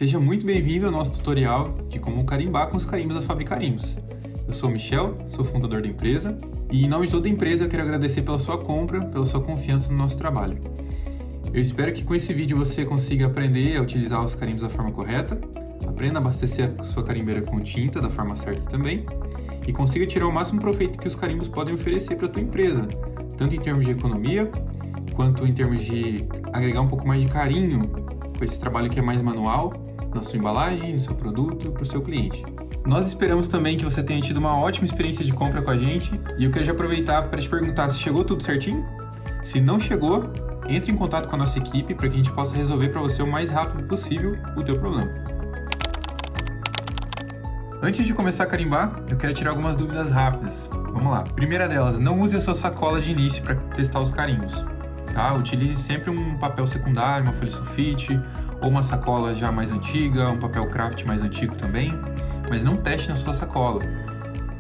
Seja muito bem-vindo ao nosso tutorial de como carimbar com os carimbos da Fabricarimbos. Eu sou o Michel, sou fundador da empresa e em nome de toda a empresa eu quero agradecer pela sua compra, pela sua confiança no nosso trabalho. Eu espero que com esse vídeo você consiga aprender a utilizar os carimbos da forma correta, aprenda a abastecer a sua carimbeira com tinta da forma certa também e consiga tirar o máximo proveito que os carimbos podem oferecer para a tua empresa, tanto em termos de economia, quanto em termos de agregar um pouco mais de carinho com esse trabalho que é mais manual, na sua embalagem, no seu produto, para o seu cliente. Nós esperamos também que você tenha tido uma ótima experiência de compra com a gente e eu quero já aproveitar para te perguntar se chegou tudo certinho? Se não chegou, entre em contato com a nossa equipe para que a gente possa resolver para você o mais rápido possível o teu problema. Antes de começar a carimbar, eu quero tirar algumas dúvidas rápidas. Vamos lá. Primeira delas, não use a sua sacola de início para testar os carimbos. Tá? Utilize sempre um papel secundário, uma folha sulfite, ou uma sacola já mais antiga, um papel craft mais antigo também, mas não teste na sua sacola.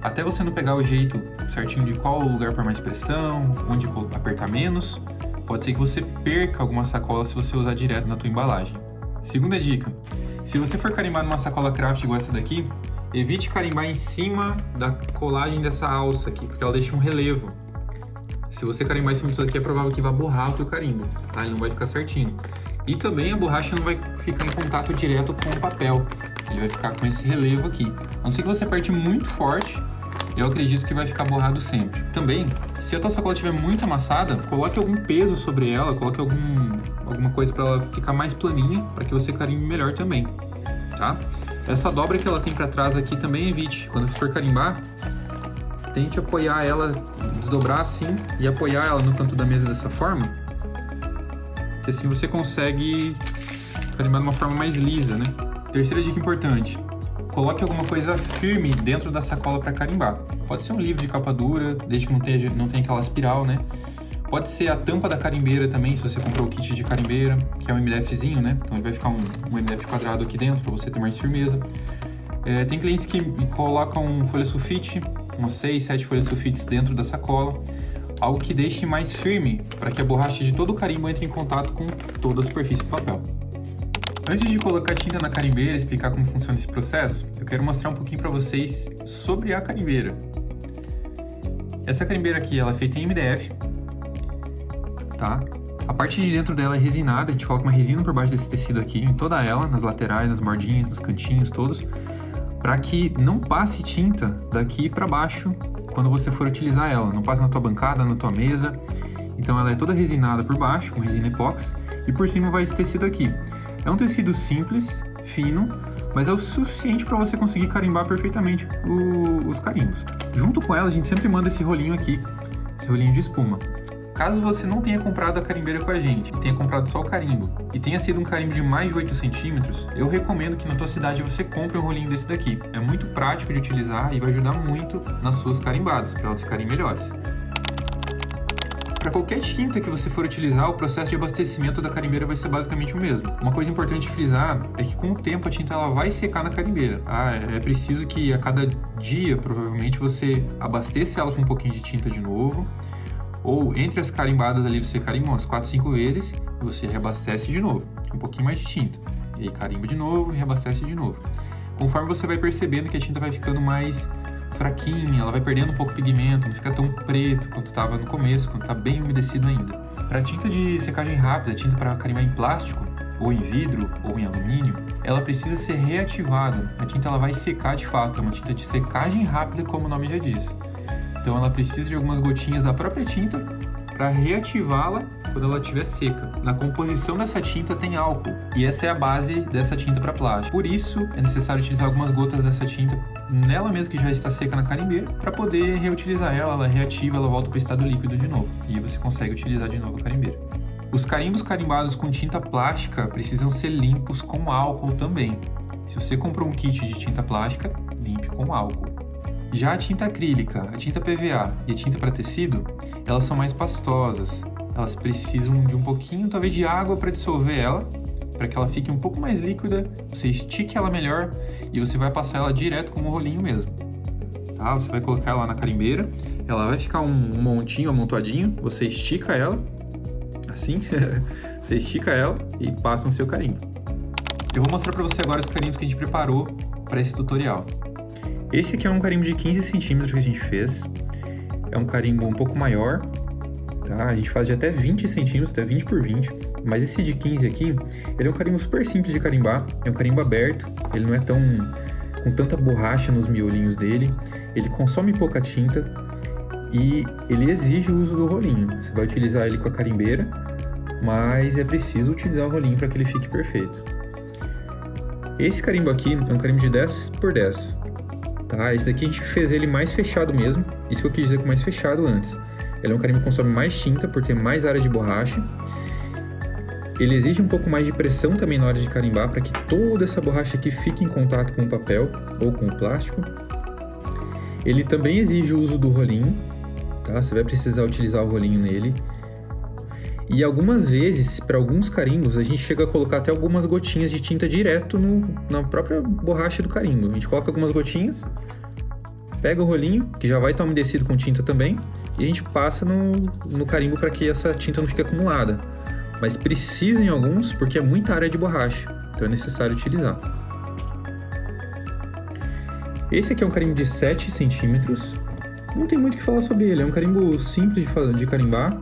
Até você não pegar o jeito certinho de qual lugar para mais pressão, onde apertar menos, pode ser que você perca alguma sacola se você usar direto na tua embalagem. Segunda dica, se você for carimbar numa sacola craft igual essa daqui, evite carimbar em cima da colagem dessa alça aqui, porque ela deixa um relevo. Se você carimbar em cima disso aqui, é provável que vá borrar o teu carimbo, tá? Ele não vai ficar certinho. E também a borracha não vai ficar em contato direto com o papel. Ele vai ficar com esse relevo aqui. A não ser que você aperte muito forte, eu acredito que vai ficar borrado sempre. Também, se a tua sacola estiver muito amassada, coloque algum peso sobre ela, coloque alguma coisa para ela ficar mais planinha, para que você carimbe melhor também, tá? Essa dobra que ela tem para trás aqui também evite. Quando for carimbar, tente apoiar ela, desdobrar assim e apoiar ela no canto da mesa dessa forma, que assim você consegue carimbar de uma forma mais lisa, né? Terceira dica importante, coloque alguma coisa firme dentro da sacola para carimbar. Pode ser um livro de capa dura, desde que não tenha aquela espiral, né? Pode ser a tampa da carimbeira também, se você comprou o kit de carimbeira, que é um MDFzinho, né? Então ele vai ficar um MDF quadrado aqui dentro para você ter mais firmeza. Tem clientes que colocam folha sulfite, umas 6, 7 folhas sulfites dentro da sacola, algo que deixe mais firme para que a borracha de todo o carimbo entre em contato com toda a superfície do papel. Antes de colocar tinta na carimbeira e explicar como funciona esse processo, eu quero mostrar um pouquinho para vocês sobre a carimbeira. Essa carimbeira aqui ela é feita em MDF, tá? A parte de dentro dela é resinada, a gente coloca uma resina por baixo desse tecido aqui, em toda ela, nas laterais, nas bordinhas, nos cantinhos todos, para que não passe tinta daqui para baixo quando você for utilizar ela. Não passe na tua bancada, na tua mesa. Então ela é toda resinada por baixo, com resina epóxi, e por cima vai esse tecido aqui. É um tecido simples, fino, mas é o suficiente para você conseguir carimbar perfeitamente os carimbos. Junto com ela, a gente sempre manda esse rolinho aqui, esse rolinho de espuma. Caso você não tenha comprado a carimbeira com a gente, e tenha comprado só o carimbo, e tenha sido um carimbo de mais de 8 centímetros, eu recomendo que na tua cidade você compre um rolinho desse daqui. É muito prático de utilizar e vai ajudar muito nas suas carimbadas, para elas ficarem melhores. Para qualquer tinta que você for utilizar, o processo de abastecimento da carimbeira vai ser basicamente o mesmo. Uma coisa importante de frisar é que com o tempo a tinta ela vai secar na carimbeira. É preciso que a cada dia, provavelmente, você abasteça ela com um pouquinho de tinta de novo, ou entre as carimbadas ali você carimba umas 4, 5 vezes e você reabastece de novo, um pouquinho mais de tinta. E aí carimba de novo e reabastece de novo. Conforme você vai percebendo que a tinta vai ficando mais fraquinha, ela vai perdendo um pouco de pigmento, não fica tão preto quanto estava no começo, quando está bem umedecido ainda. Para tinta de secagem rápida, tinta para carimbar em plástico, ou em vidro, ou em alumínio, ela precisa ser reativada. A tinta ela vai secar de fato, é uma tinta de secagem rápida, como o nome já diz. Então ela precisa de algumas gotinhas da própria tinta para reativá-la quando ela estiver seca. Na composição dessa tinta tem álcool, e essa é a base dessa tinta para plástico. Por isso, é necessário utilizar algumas gotas dessa tinta nela mesmo que já está seca na carimbeira, para poder reutilizar ela reativa, ela volta para o estado líquido de novo, e você consegue utilizar de novo a carimbeira. Os carimbos carimbados com tinta plástica precisam ser limpos com álcool também. Se você comprou um kit de tinta plástica, limpe com álcool. Já a tinta acrílica, a tinta PVA e a tinta para tecido, elas são mais pastosas. Elas precisam de um pouquinho, talvez, de água para dissolver ela, para que ela fique um pouco mais líquida, você estique ela melhor e você vai passar ela direto com o rolinho mesmo. Tá? Você vai colocar ela na carimbeira, ela vai ficar um montinho, amontoadinho, você estica ela, assim, você estica ela e passa no seu carimbo. Eu vou mostrar para você agora os carimbos que a gente preparou para esse tutorial. Esse aqui é um carimbo de 15 centímetros que a gente fez. É um carimbo um pouco maior, tá? A gente faz de até 20 centímetros, até 20 por 20. Mas esse de 15 aqui, ele é um carimbo super simples de carimbar. É um carimbo aberto, ele não é com tanta borracha nos miolinhos dele. Ele consome pouca tinta e ele exige o uso do rolinho. Você vai utilizar ele com a carimbeira, mas é preciso utilizar o rolinho para que ele fique perfeito. Esse carimbo aqui é um carimbo de 10 por 10. Tá? Esse daqui a gente fez ele mais fechado mesmo, isso que eu quis dizer com mais fechado antes. Ele é um carimbo que consome mais tinta por ter mais área de borracha. Ele exige um pouco mais de pressão também na hora de carimbar para que toda essa borracha aqui fique em contato com o papel ou com o plástico. Ele também exige o uso do rolinho, tá? Você vai precisar utilizar o rolinho nele. E algumas vezes, para alguns carimbos, a gente chega a colocar até algumas gotinhas de tinta direto na própria borracha do carimbo. A gente coloca algumas gotinhas, pega o rolinho, que já vai estar umedecido com tinta também, e a gente passa no carimbo para que essa tinta não fique acumulada. Mas precisa em alguns, porque é muita área de borracha, então é necessário utilizar. Esse aqui é um carimbo de 7 centímetros. Não tem muito o que falar sobre ele, é um carimbo simples de carimbar.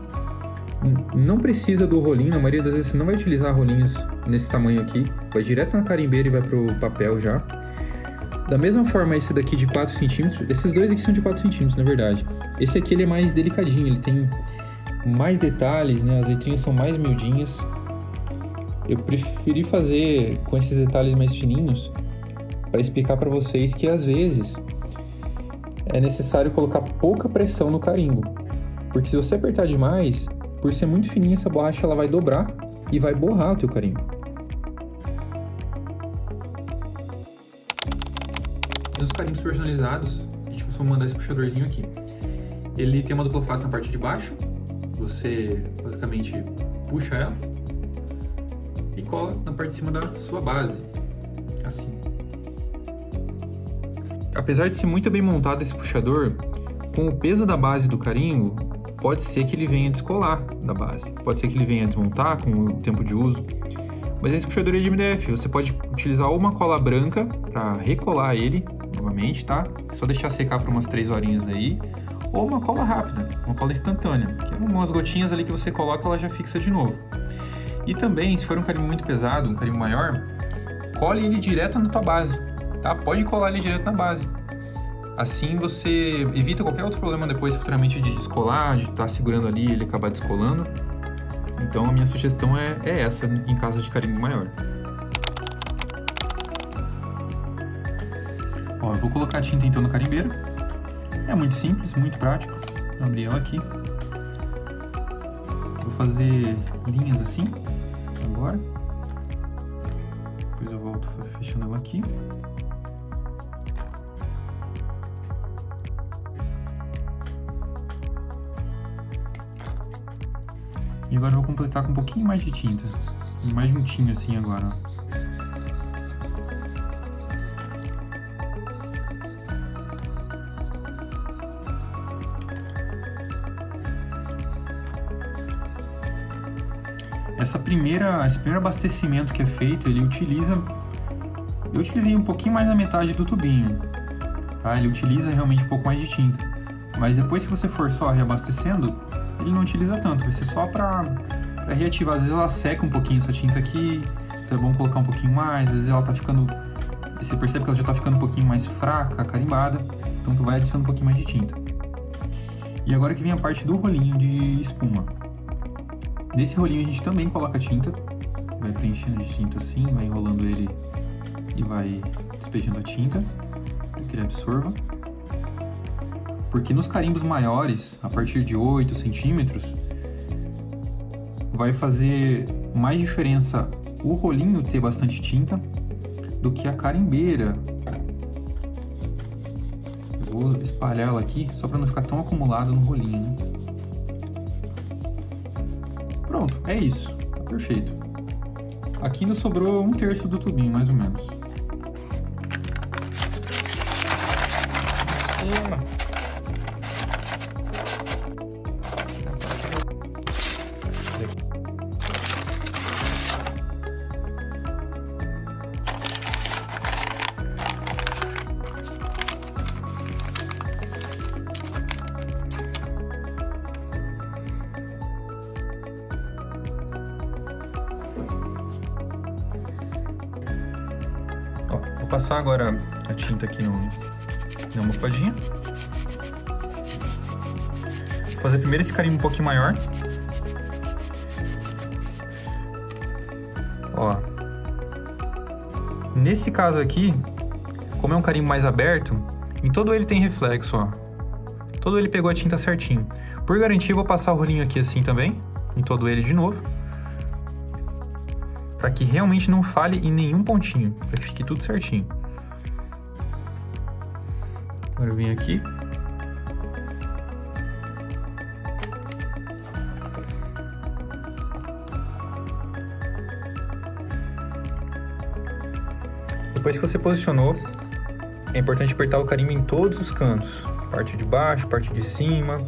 Não precisa do rolinho, na maioria das vezes você não vai utilizar rolinhos nesse tamanho aqui. Vai direto na carimbeira e vai pro papel já. Da mesma forma, esse daqui de 4 centímetros, esses dois aqui são de 4 centímetros, na verdade. Esse aqui ele é mais delicadinho, ele tem mais detalhes, né? As letrinhas são mais miudinhas. Eu preferi fazer com esses detalhes mais fininhos para explicar para vocês que às vezes é necessário colocar pouca pressão no carimbo. Porque se você apertar demais, por ser muito fininha, essa borracha ela vai dobrar e vai borrar o teu carimbo. Nos carimbos personalizados, a gente costuma mandar esse puxadorzinho aqui. Ele tem uma dupla face na parte de baixo. Você basicamente puxa ela e cola na parte de cima da sua base, assim. Apesar de ser muito bem montado esse puxador, com o peso da base do carimbo, pode ser que ele venha descolar da base, pode ser que ele venha desmontar com o tempo de uso, mas esse puxador é de MDF, você pode utilizar ou uma cola branca para recolar ele novamente, tá? É só deixar secar por umas 3 horinhas aí, ou uma cola rápida, uma cola instantânea, que é umas gotinhas ali que você coloca e ela já fixa de novo. E também, se for um carimbo muito pesado, um carimbo maior, cole ele direto na tua base, tá? Pode colar ele direto na base. Assim você evita qualquer outro problema depois futuramente de descolar, de estar segurando ali e ele acabar descolando. Então a minha sugestão é essa em caso de carimbo maior. Ó, eu vou colocar a tinta então no carimbeiro. É muito simples, muito prático. Vou abrir ela aqui. Vou fazer linhas assim agora. Depois eu volto fechando ela aqui. E agora eu vou completar com um pouquinho mais de tinta. Mais juntinho assim agora, ó. Esse primeiro abastecimento que é feito, ele utiliza... Eu utilizei um pouquinho mais da metade do tubinho, tá? Ele utiliza realmente um pouco mais de tinta. Mas depois que você for só reabastecendo, ele não utiliza tanto, vai ser só para reativar. Às vezes ela seca um pouquinho essa tinta aqui, então é bom colocar um pouquinho mais. Às vezes ela tá ficando... Você percebe que ela já tá ficando um pouquinho mais fraca, carimbada, então tu vai adicionando um pouquinho mais de tinta. E agora que vem a parte do rolinho de espuma. Nesse rolinho a gente também coloca tinta, vai preenchendo de tinta assim, vai enrolando ele e vai despejando a tinta para que ele absorva. Porque nos carimbos maiores, a partir de 8 centímetros, vai fazer mais diferença o rolinho ter bastante tinta do que a carimbeira. Eu vou espalhar ela aqui só para não ficar tão acumulado no rolinho, né? Pronto, é isso, tá perfeito. Aqui ainda sobrou 1/3 do tubinho, mais ou menos. Ó, vou passar agora a tinta aqui na almofadinha. Vou fazer primeiro esse carimbo um pouquinho maior. Ó. Nesse caso aqui, como é um carimbo mais aberto, em todo ele tem reflexo, ó. Todo ele pegou a tinta certinho. Por garantia, eu vou passar o rolinho aqui assim também, em todo ele de novo. Para que realmente não falhe em nenhum pontinho, para que fique tudo certinho. Agora eu venho aqui. Depois que você posicionou, é importante apertar o carimbo em todos os cantos. Parte de baixo, parte de cima,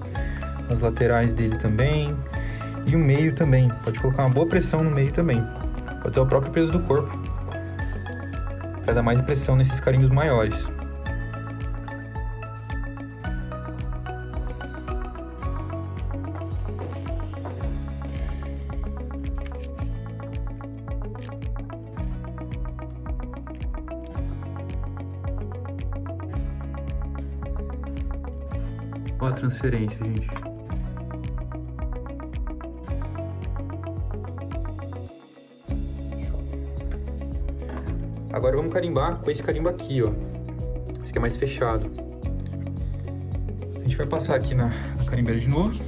as laterais dele também. E o meio também. Pode colocar uma boa pressão no meio também. Pode ser o próprio peso do corpo, para dar mais pressão nesses carimbos maiores. Olha a transferência, gente. Agora vamos carimbar com esse carimbo aqui, ó. Esse aqui é mais fechado. A gente vai passar aqui na carimbeira de novo.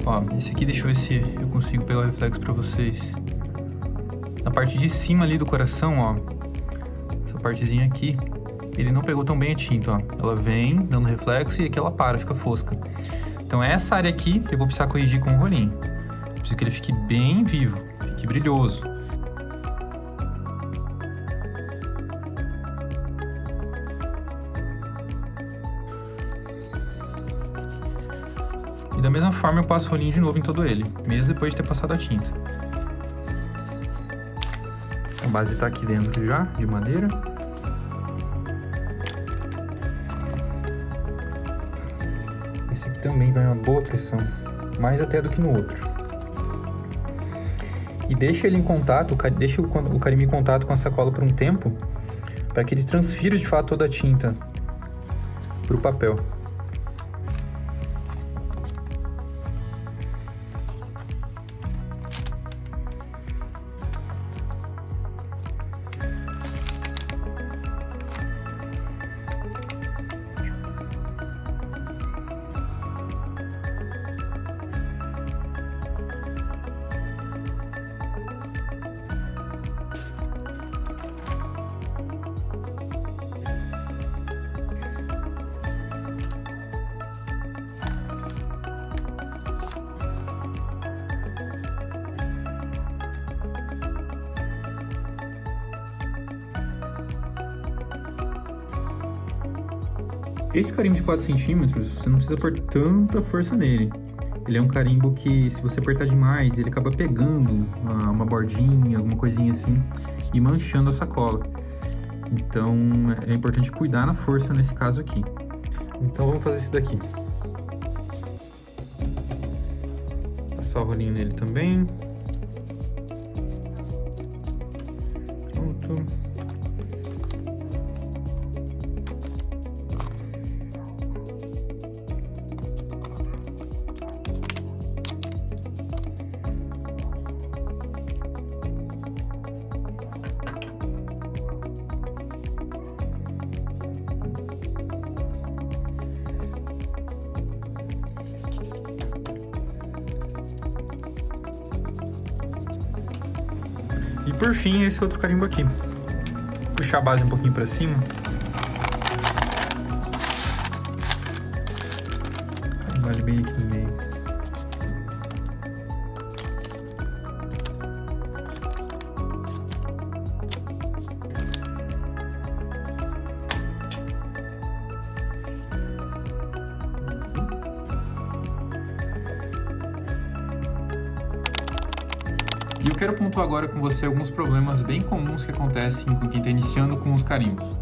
Ó, esse aqui, deixa eu ver se eu consigo pegar o reflexo pra vocês. Na parte de cima ali do coração, ó, essa partezinha aqui, ele não pegou tão bem a tinta, ó. Ela vem dando reflexo e aqui ela para, fica fosca. Então essa área aqui eu vou precisar corrigir com o rolinho. Preciso que ele fique bem vivo, fique brilhoso. E da mesma forma eu passo o rolinho de novo em todo ele, mesmo depois de ter passado a tinta. A base está aqui dentro já, de madeira. Esse aqui também vai uma boa pressão, mais até do que no outro. E deixa ele em contato, deixa o carimbo em contato com a sacola por um tempo, para que ele transfira de fato toda a tinta para o papel. Esse carimbo de 4 centímetros, você não precisa pôr tanta força nele. Ele é um carimbo que, se você apertar demais, ele acaba pegando uma bordinha, alguma coisinha assim, e manchando a sacola. Então, é importante cuidar na força nesse caso aqui. Então, vamos fazer isso daqui. Passar o rolinho nele também. Pronto. E por fim, esse outro carimbo aqui. Puxar a base um pouquinho para cima. Carimbar ele bem aqui no meio. E eu quero pontuar agora com você alguns problemas bem comuns que acontecem com quem está iniciando com os carimbos.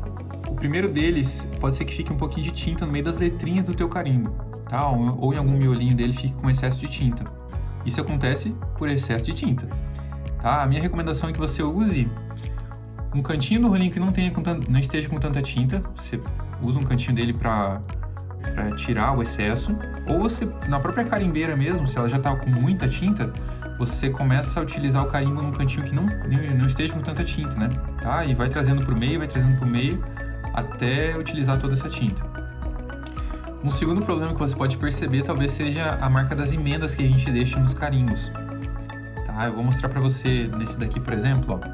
O primeiro deles pode ser que fique um pouquinho de tinta no meio das letrinhas do teu carimbo, tá? Ou em algum miolinho dele fique com excesso de tinta. Isso acontece por excesso de tinta, tá? A minha recomendação é que você use um cantinho do rolinho que não esteja com tanta tinta. Você usa um cantinho dele para tirar o excesso, ou você, na própria carimbeira mesmo, se ela já está com muita tinta, você começa a utilizar o carimbo num cantinho que não esteja com tanta tinta, né? Tá? E vai trazendo para o meio, até utilizar toda essa tinta. Um segundo problema que você pode perceber talvez seja a marca das emendas que a gente deixa nos carimbos. Tá? Eu vou mostrar para você nesse daqui, por exemplo, ó.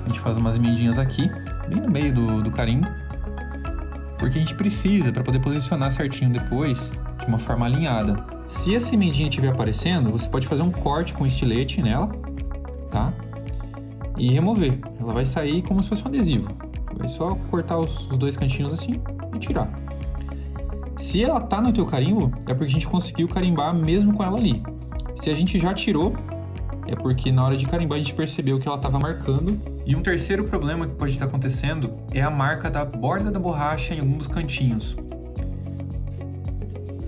A gente faz umas emendinhas aqui, bem no meio do carimbo, porque a gente precisa para poder posicionar certinho depois de uma forma alinhada. Se essa emendinha estiver aparecendo, você pode fazer um corte com estilete nela, tá? E remover. Ela vai sair como se fosse um adesivo. Vai só cortar os dois cantinhos assim e tirar. Se ela tá no teu carimbo, é porque a gente conseguiu carimbar mesmo com ela ali. Se a gente já tirou, é porque na hora de carimbar a gente percebeu que ela estava marcando. E um terceiro problema que pode estar acontecendo é a marca da borda da borracha em algum dos cantinhos.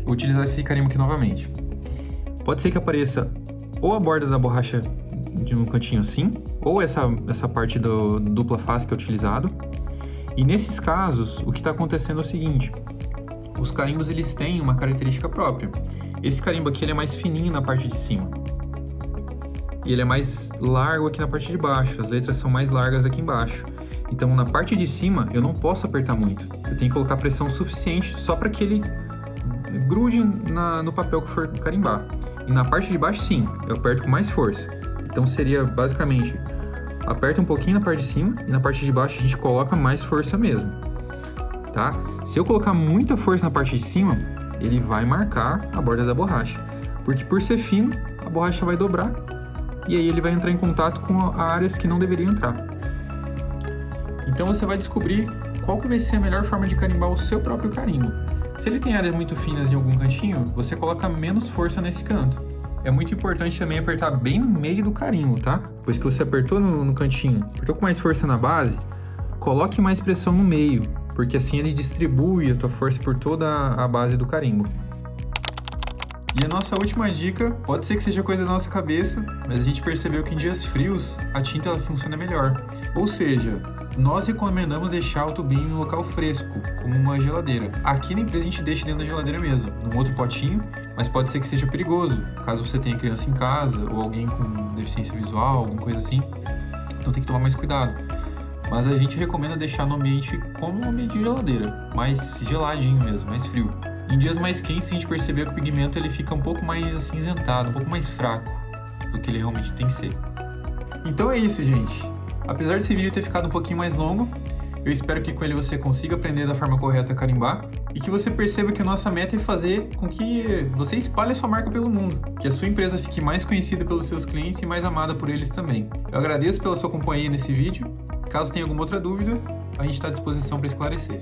Vou utilizar esse carimbo aqui novamente. Pode ser que apareça ou a borda da borracha de um cantinho assim, ou essa parte do dupla face que é utilizado. E nesses casos, o que está acontecendo é o seguinte: os carimbos eles têm uma característica própria. Esse carimbo aqui ele é mais fininho na parte de cima. E ele é mais largo aqui na parte de baixo. As letras são mais largas aqui embaixo. Então, na parte de cima, eu não posso apertar muito. Eu tenho que colocar pressão suficiente só para que ele grude no papel que for carimbar. E na parte de baixo, sim, eu aperto com mais força. Então, seria basicamente, aperta um pouquinho na parte de cima e na parte de baixo a gente coloca mais força mesmo. Tá? Se eu colocar muita força na parte de cima, ele vai marcar a borda da borracha. Porque por ser fino, a borracha vai dobrar. E aí ele vai entrar em contato com áreas que não deveriam entrar. Então você vai descobrir qual que vai ser a melhor forma de carimbar o seu próprio carimbo. Se ele tem áreas muito finas em algum cantinho, você coloca menos força nesse canto. É muito importante também apertar bem no meio do carimbo, tá? Pois que você apertou no cantinho, apertou com mais força na base, coloque mais pressão no meio, porque assim ele distribui a tua força por toda a base do carimbo. E a nossa última dica, pode ser que seja coisa da nossa cabeça, mas a gente percebeu que em dias frios a tinta ela funciona melhor. Ou seja, nós recomendamos deixar o tubinho em um local fresco, como uma geladeira. Aqui na empresa a gente deixa dentro da geladeira mesmo, num outro potinho, mas pode ser que seja perigoso, caso você tenha criança em casa ou alguém com deficiência visual, alguma coisa assim. Então tem que tomar mais cuidado. Mas a gente recomenda deixar no ambiente como um ambiente de geladeira, mais geladinho mesmo, mais frio. Em dias mais quentes, a gente percebeu que o pigmento ele fica um pouco mais acinzentado, um pouco mais fraco do que ele realmente tem que ser. Então é isso, gente. Apesar desse vídeo ter ficado um pouquinho mais longo, eu espero que com ele você consiga aprender da forma correta a carimbar e que você perceba que a nossa meta é fazer com que você espalhe a sua marca pelo mundo, que a sua empresa fique mais conhecida pelos seus clientes e mais amada por eles também. Eu agradeço pela sua companhia nesse vídeo. Caso tenha alguma outra dúvida, a gente está à disposição para esclarecer.